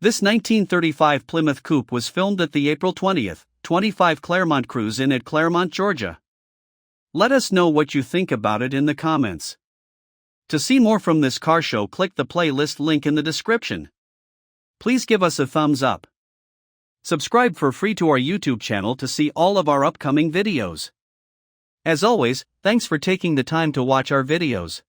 This 1935 Plymouth Coupe was filmed at the April 20, 25 Clermont Cruise Inn at Clermont, Georgia. Let us know what you think about it in the comments. To see more from this car show, click the playlist link in the description. Please give us a thumbs up. Subscribe for free to our YouTube channel to see all of our upcoming videos. As always, thanks for taking the time to watch our videos.